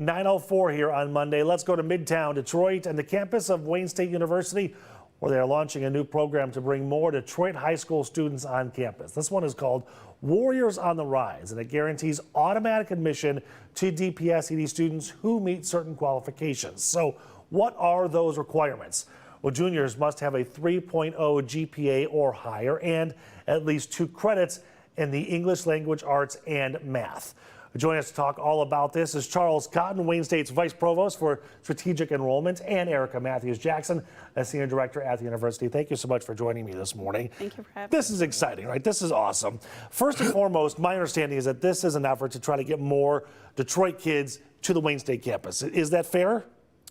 9:04 here on Monday. Let's go to Midtown Detroit and the campus of Wayne State University, where they are launching a new program to bring more Detroit high school students on campus. This one is called Warriors on the Rise, and it guarantees automatic admission to DPSCD students who meet certain qualifications. So what are those requirements? Well, juniors must have a 3.0 GPA or higher and at least 2 credits in the English language arts and math. Joining us to talk all about this is Charles Cotton, Wayne State's Vice Provost for Strategic Enrollment, and Erica Matthews-Jackson, a Senior Director at the University. Thank you so much for joining me this morning. Thank you for having me. This is exciting, right? This is awesome. First and foremost, my understanding is that this is an effort to try to get more Detroit kids to the Wayne State campus. Is that fair?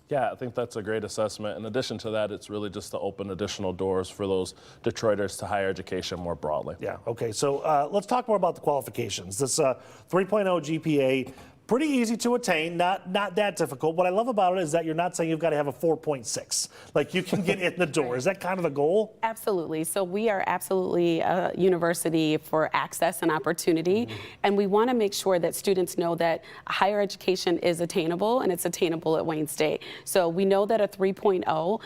Yeah, I think that's a great assessment. In addition to that, it's really just to open additional doors for those Detroiters to higher education more broadly. Yeah, okay, so let's talk more about the qualifications. This 3.0 GPA, pretty easy to attain, not that difficult. What I love about it is that you're not saying you've got to have a 4.6. Like, you can get in the door. Is that kind of the goal? Absolutely. So we are absolutely a university for access and opportunity, and we want to make sure that students know that higher education is attainable, and it's attainable at Wayne State. So we know that a 3.0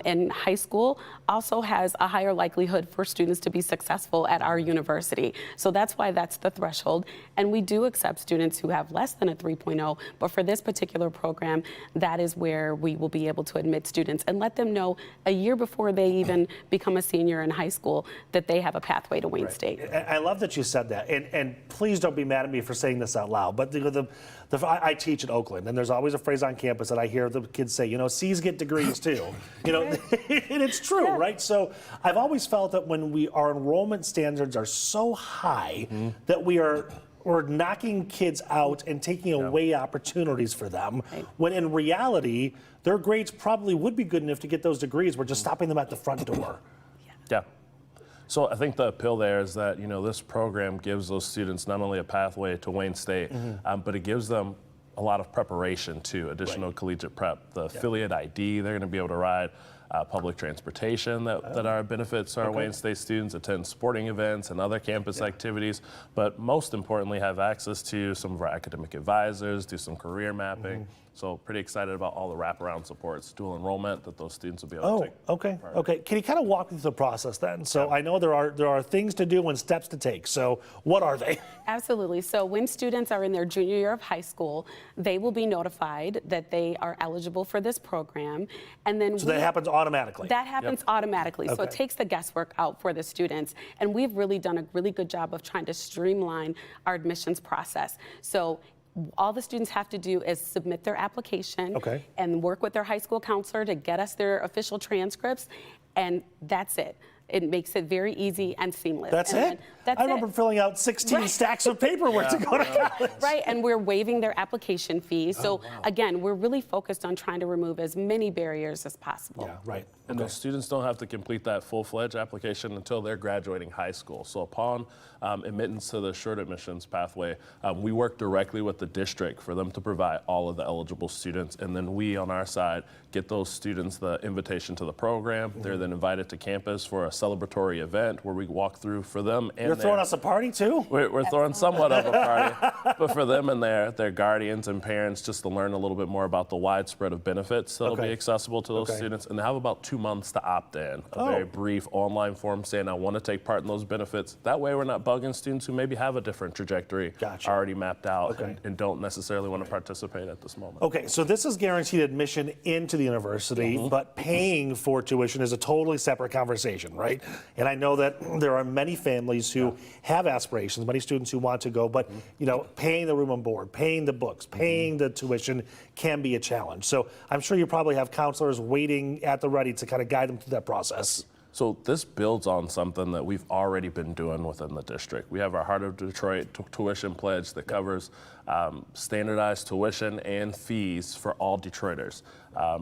in high school also has a higher likelihood for students to be successful at our university. So that's why that's the threshold. And we do accept students who have less than a 3.0, but for this particular program, that is where we will be able to admit students and let them know a year before they even become a senior in high school that they have a pathway to Wayne State. I love that you said that, and please don't be mad at me for saying this out loud, but I teach at Oakland, and there's always a phrase on campus that I hear the kids say, you know, C's get degrees too. You know, and it's true, right? So I've always felt that when our enrollment standards are so high that we're knocking kids out and taking away opportunities for them, when in reality, their grades probably would be good enough to get those degrees. We're just stopping them at the front door. Yeah. So I think the appeal there is that, you know, this program gives those students not only a pathway to Wayne State, but it gives them a lot of preparation too, additional collegiate prep, the affiliate ID, they're going to be able to ride public transportation that are benefits to our Wayne State students, attend sporting events and other campus activities, but most importantly have access to some of our academic advisors, do some career mapping. So pretty excited about all the wraparound supports, dual enrollment that those students will be able to take. Okay. Can you kind of walk me through the process then? So I know there are things to do and steps to take. So what are they? Absolutely. So when students are in their junior year of high school, they will be notified that they are eligible for this program, and then that happens automatically. That happens automatically. So it takes the guesswork out for the students, and we've really done a really good job of trying to streamline our admissions process. So all the students have to do is submit their application and work with their high school counselor to get us their official transcripts, and that's it. It makes it very easy and seamless. That's it? I remember filling out 16 stacks of paperwork to go to college. Right, and we're waiving their application fees. So again, we're really focused on trying to remove as many barriers as possible. Yeah, right. And those students don't have to complete that full-fledged application until they're graduating high school. So upon admittance to the assured admissions pathway, we work directly with the district for them to provide all of the eligible students, and then we on our side get those students the invitation to the program. They're then invited to campus for a celebratory event where we walk through for them. And you're throwing us a party too? We're throwing somewhat of a party, but for them and their guardians and parents, just to learn a little bit more about the widespread of benefits that'll be accessible to those students. And they have about 2 months to opt in, a very brief online form saying, I want to take part in those benefits. That way we're not bugging students who maybe have a different trajectory already mapped out and don't necessarily want to participate at this moment. Okay, so this is guaranteed admission into the university, but paying for tuition is a totally separate conversation, right? And I know that there are many families who have aspirations, many students who want to go, but you know, paying the room and board, paying the books, paying the tuition can be a challenge. So I'm sure you probably have counselors waiting at the ready to kind of guide them through that process. So this builds on something that we've already been doing within the district. We have our Heart of Detroit tuition pledge that covers standardized tuition and fees for all Detroiters.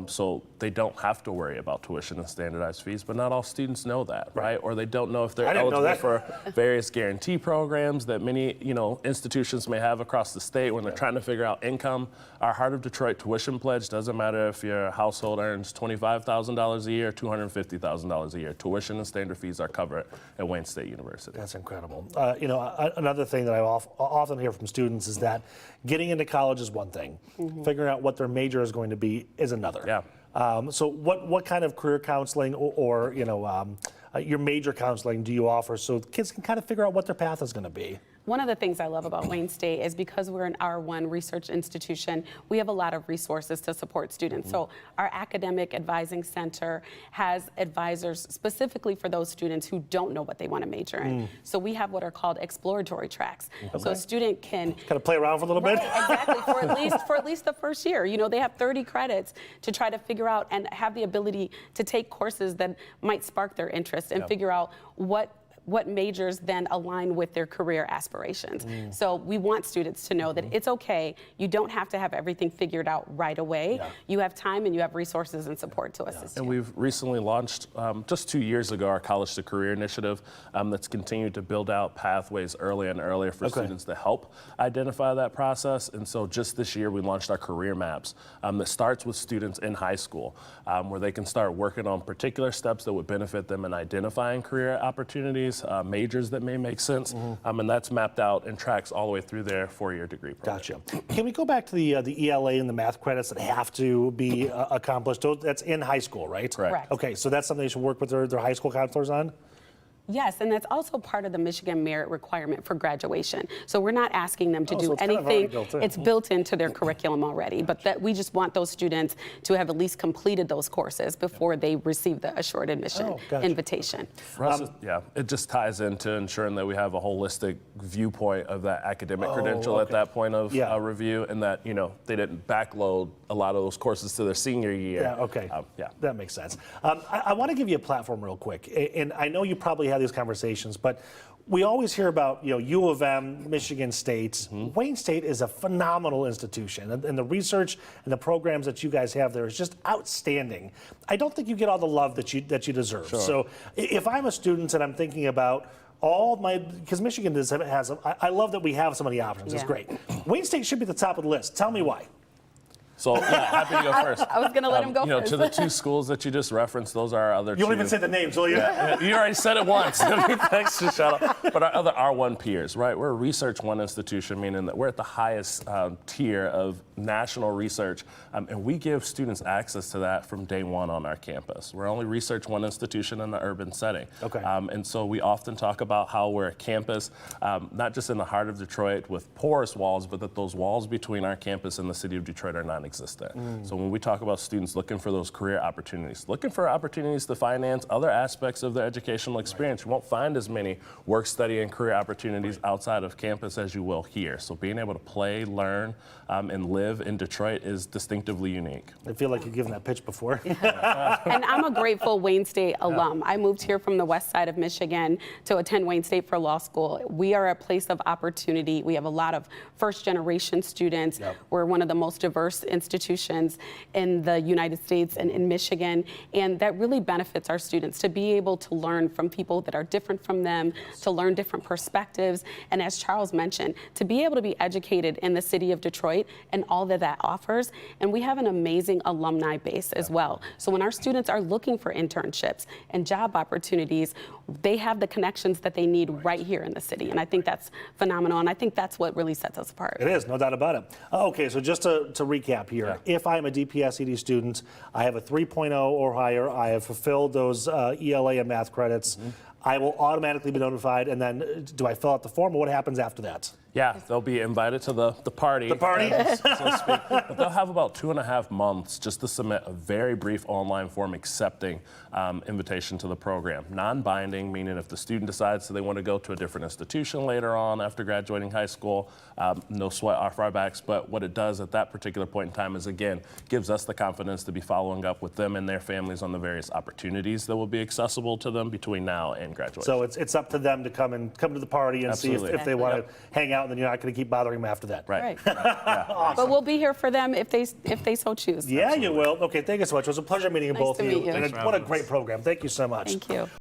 So they don't have to worry about tuition and standardized fees, but not all students know that, right? Or they don't know if they're eligible for various guarantee programs that many, you know, institutions may have across the state when they're trying to figure out income. Our Heart of Detroit tuition pledge doesn't matter if your household earns $25,000 a year, $250,000 a year. Tuition and standard fees are covered at Wayne State University. That's incredible. You know, another thing that I often hear from students is that Getting into college is one thing. Figuring out what their major is going to be is another. Yeah. So what kind of career counseling or your major counseling do you offer so kids can kind of figure out what their path is going to be? One of the things I love about Wayne State is because we're an R1 research institution, we have a lot of resources to support students. So our academic advising center has advisors specifically for those students who don't know what they want to major in. So we have what are called exploratory tracks. So a student can Kind of play around for a little bit? exactly, for at least the first year. You know, they have 30 credits to try to figure out and have the ability to take courses that might spark their interest and figure out what majors then align with their career aspirations. So we want students to know that it's okay. You don't have to have everything figured out right away. You have time and you have resources and support to assist you. And we've recently launched, just 2 years ago, our College to Career initiative that's continued to build out pathways earlier and earlier for students to help identify that process. And so just this year, we launched our career maps that starts with students in high school, where they can start working on particular steps that would benefit them in identifying career opportunities, majors that may make sense, and that's mapped out and tracks all the way through their 4-year degree program. Gotcha. Can we go back to the ELA and the math credits that have to be accomplished? That's in high school, right? Correct. Okay, so that's something they should work with their high school counselors on? Yes, and that's also part of the Michigan merit requirement for graduation. So we're not asking them to do so it's kind of already anything. built in. It's built into their curriculum already, but that we just want those students to have at least completed those courses before they receive the assured admission gotcha. invitation. For us, it just ties into ensuring that we have a holistic viewpoint of that academic credential at that point of review, and that they didn't backload a lot of those courses to their senior year. Yeah, okay. That makes sense. I want to give you a platform real quick, and I know you probably have these conversations, but we always hear about U of M, Michigan State. Wayne State is a phenomenal institution, and the research and the programs that you guys have there is just outstanding. I don't think you get all the love that you deserve. Sure. So if I'm a student and I'm thinking about because Michigan has, I love that we have so many options. It's great. Wayne State should be at the top of the list. Tell me why. So happy to go first. I was going to let him go first. To the 2 schools that you just referenced, those are our other You don't even say the names, will you? You already said it once. Thanks to shout out. But our other R1 peers, right? We're a Research 1 institution, meaning that we're at the highest tier of national research, and we give students access to that from day one on our campus. We're only Research 1 institution in the urban setting. Okay. And so we often talk about how we're a campus, not just in the heart of Detroit with porous walls, but that those walls between our campus and the city of Detroit are non-existent. So when we talk about students looking for those career opportunities, looking for opportunities to finance other aspects of their educational experience, you won't find as many work, study, and career opportunities outside of campus as you will here. So being able to play, learn, and live in Detroit is distinctly unique. I feel like you've given that pitch before. And I'm a grateful Wayne State alum. I moved here from the west side of Michigan to attend Wayne State for law school. We are a place of opportunity. We have a lot of first-generation students. We're one of the most diverse institutions in the United States and in Michigan, and that really benefits our students to be able to learn from people that are different from them, to learn different perspectives, and as Charles mentioned, to be able to be educated in the city of Detroit and all that that offers. And we have an amazing alumni base as well. So when our students are looking for internships and job opportunities, they have the connections that they need right here in the city. And I think that's phenomenal, and I think that's what really sets us apart. It is, no doubt about it. Okay, so just to recap here, if I'm a DPSCD student, I have a 3.0 or higher, I have fulfilled those ELA and math credits, I will automatically be notified, and then do I fill out the form, or what happens after that? Yeah, they'll be invited to the party. The party? So to speak. But they'll have about 2.5 months just to submit a very brief online form accepting invitation to the program. Non-binding, meaning if the student decides that they want to go to a different institution later on after graduating high school, no sweat off our backs. But what it does at that particular point in time is, again, gives us the confidence to be following up with them and their families on the various opportunities that will be accessible to them between now and graduation. So it's up to them to come to the party and Absolutely. see if they want to hang out, and then you're not going to keep bothering them after that. Right. But we'll be here for them if they so choose. Yeah, you will. Okay, thank you so much. It was a pleasure meeting you Nice both to of you. meet you. And what a great program. Thank you so much. Thank you.